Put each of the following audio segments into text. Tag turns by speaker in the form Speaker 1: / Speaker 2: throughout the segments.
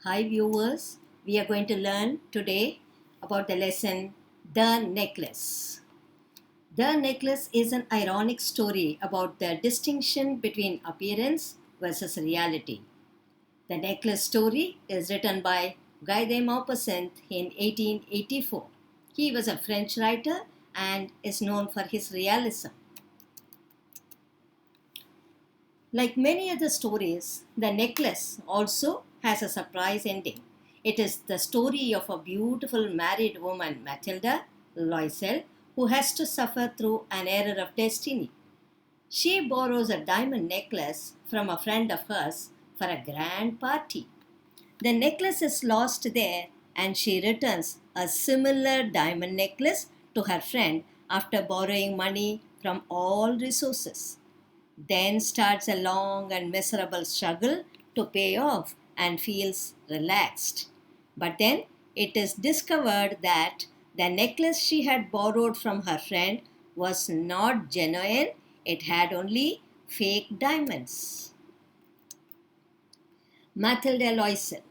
Speaker 1: Hi viewers, we are going to learn today about the lesson The Necklace. The Necklace is an ironic story about the distinction between appearance versus reality. The Necklace story is written by Guy de Maupassant in 1884. He was a French writer and is known for his realism. Like many other stories, The Necklace also has a surprise ending. It is the story of a beautiful married woman, Matilda Loisel, who has to suffer through an error of destiny. She borrows a diamond necklace from a friend of hers for a grand party. The necklace is lost there and she returns a similar diamond necklace to her friend after borrowing money from all resources. Then starts a long and miserable struggle to pay off and feels relaxed. But then it is discovered that the necklace she had borrowed from her friend was not genuine, it had only fake diamonds. Mathilde Loisel,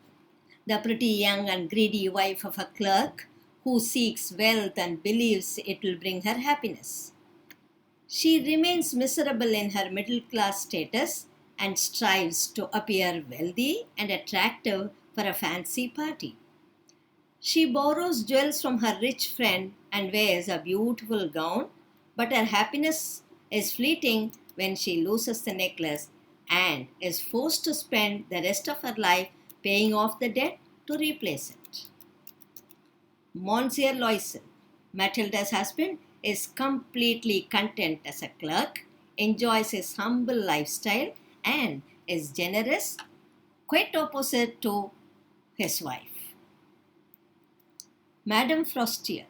Speaker 1: the pretty young and greedy wife of a clerk who seeks wealth and believes it will bring her happiness. She remains miserable in her middle class status and strives to appear wealthy and attractive for a fancy party. She borrows jewels from her rich friend and wears a beautiful gown, but her happiness is fleeting when she loses the necklace and is forced to spend the rest of her life paying off the debt to replace it. Monsieur Loisel, Matilda's husband, is completely content as a clerk, enjoys his humble lifestyle, and is generous, quite opposite to his wife. Madame Frostier,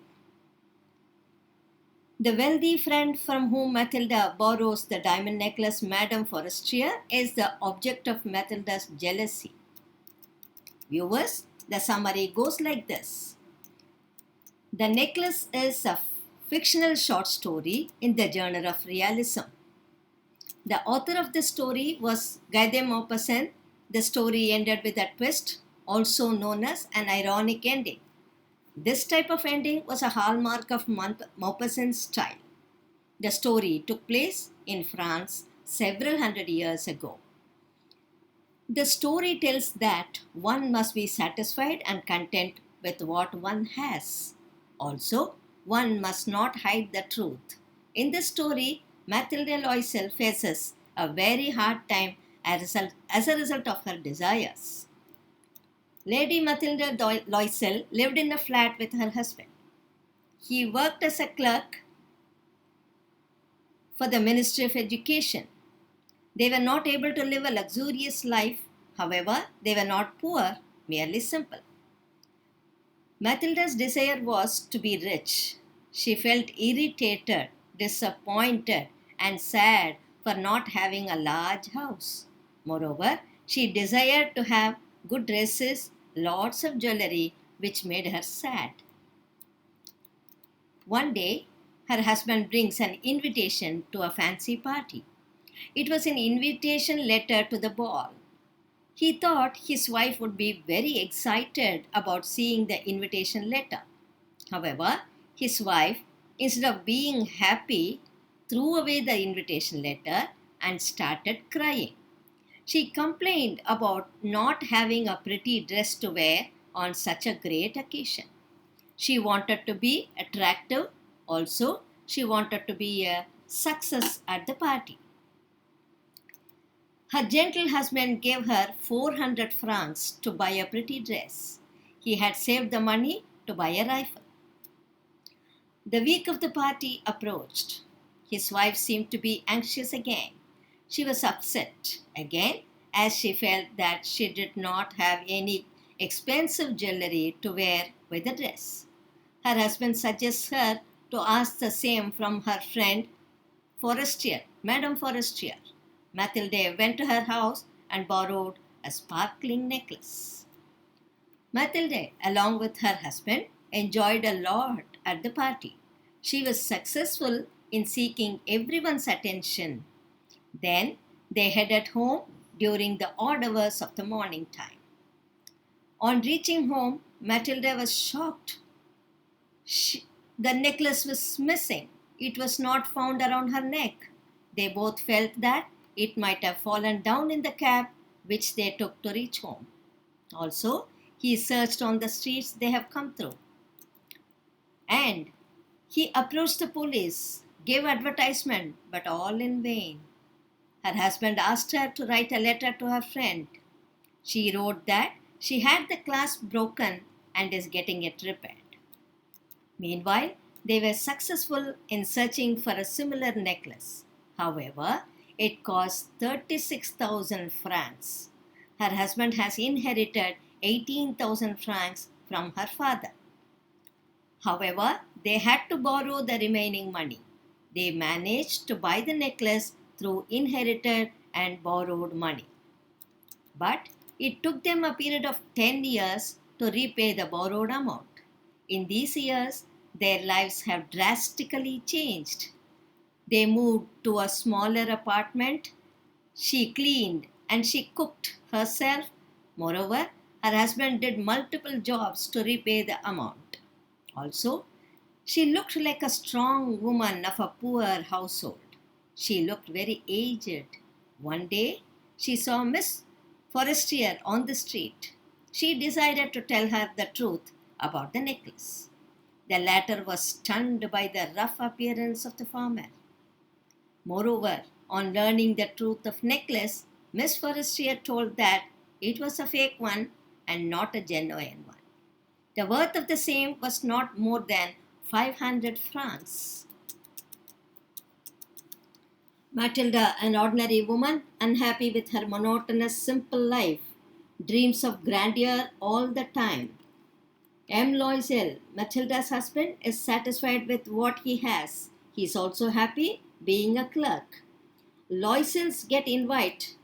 Speaker 1: the wealthy friend from whom Matilda borrows the diamond necklace, Madame Forestier, is the object of Matilda's jealousy. Viewers, the summary goes like this. The Necklace is a fictional short story in the genre of realism. The author of the story was Guy de Maupassant. The story ended with a twist, also known as an ironic ending. This type of ending was a hallmark of Maupassant's style. The story took place in France several hundred years ago. The story tells that one must be satisfied and content with what one has. Also, one must not hide the truth. In this story, Mathilde Loisel faces a very hard time as a result of her desires. Lady Mathilde Loisel lived in a flat with her husband. He worked as a clerk for the Ministry of Education. They were not able to live a luxurious life, however, they were not poor, merely simple. Matilda's desire was to be rich. She felt irritated, disappointed, and sad for not having a large house. Moreover, she desired to have good dresses, lots of jewelry, which made her sad. One day, her husband brings an invitation to a fancy party. It was an invitation letter to the ball. He thought his wife would be very excited about seeing the invitation letter. However, his wife, instead of being happy, threw away the invitation letter and started crying. She complained about not having a pretty dress to wear on such a great occasion. She wanted to be attractive. Also, she wanted to be a success at the party. Her gentle husband gave her 400 francs to buy a pretty dress. He had saved the money to buy a rifle. The week of the party approached. His wife seemed to be anxious again. She was upset again as she felt that she did not have any expensive jewelry to wear with the dress. Her husband suggests her to ask the same from her friend Forestier, Madame Forestier. Mathilde went to her house and borrowed a sparkling necklace. Mathilde, along with her husband, enjoyed a lot at the party. She was successful in seeking everyone's attention. Then they headed home during the odd hours of the morning time. On reaching home, Matilda was shocked. She, the necklace was missing. It was not found around her neck. They both felt that it might have fallen down in the cab which they took to reach home. Also, he searched on the streets they have come through. And he approached the police, gave advertisement, but all in vain. Her husband asked her to write a letter to her friend. She wrote that she had the clasp broken and is getting it repaired. Meanwhile, they were successful in searching for a similar necklace. However, it cost 36,000 francs. Her husband has inherited 18,000 francs from her father. However, they had to borrow the remaining money. They managed to buy the necklace through inherited and borrowed money. But it took them a period of 10 years to repay the borrowed amount. In these years, their lives have drastically changed. They moved to a smaller apartment. She cleaned and she cooked herself. Moreover, her husband did multiple jobs to repay the amount. Also, she looked like a strong woman of a poor household. She looked very aged. One day, she saw Miss Forestier on the street. She decided to tell her the truth about the necklace. The latter was stunned by the rough appearance of the farmer. Moreover, on learning the truth of necklace, Miss Forestier told that it was a fake one and not a genuine one. The worth of the same was not more than 500 francs. Matilda, an ordinary woman, unhappy with her monotonous, simple life, dreams of grandeur all the time. M. Loisel, Matilda's husband, is satisfied with what he has. He is also happy being a clerk. Loisels get invited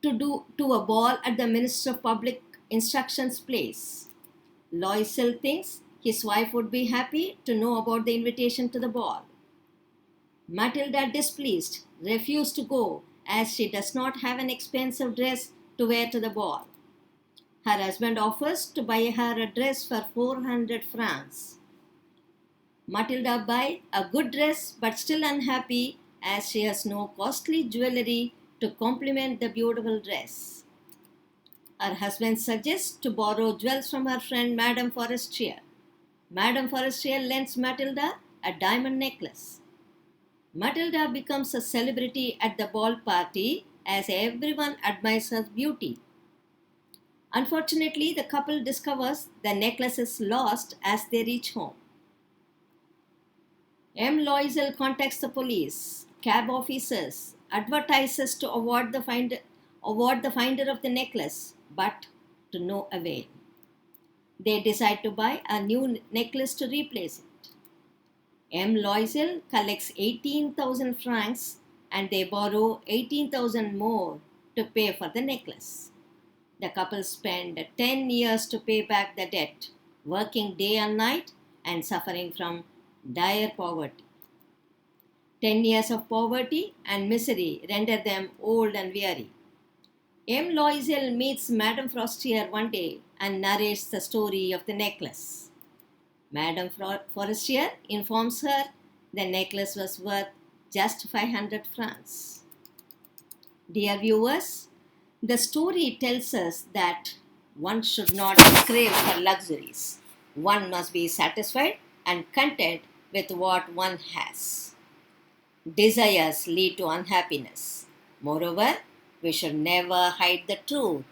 Speaker 1: to a ball at the Minister of Public Instruction's place. Loisel thinks his wife would be happy to know about the invitation to the ball. Matilda, displeased, refused to go as she does not have an expensive dress to wear to the ball. Her husband offers to buy her a dress for 400 francs. Matilda buys a good dress but still unhappy as she has no costly jewelry to complement the beautiful dress. Her husband suggests to borrow jewels from her friend Madame Forestier. Madame Forestier lends Matilda a diamond necklace. Matilda becomes a celebrity at the ball party as everyone admires her beauty. Unfortunately, the couple discovers the necklace is lost as they reach home. M. Loisel contacts the police, cab officers, advertises to award the finder of the necklace, but to no avail. They decide to buy a new necklace to replace it. M. Loisel collects 18,000 francs and they borrow 18,000 more to pay for the necklace. The couple spend 10 years to pay back the debt, working day and night and suffering from dire poverty. 10 years of poverty and misery render them old and weary. M. Loisel meets Madame Forestier one day and narrates the story of the necklace. Madame Forestier informs her the necklace was worth just 500 francs. Dear viewers, the story tells us that one should not crave for luxuries. One must be satisfied and content with what one has. Desires lead to unhappiness. Moreover, we should never hide the truth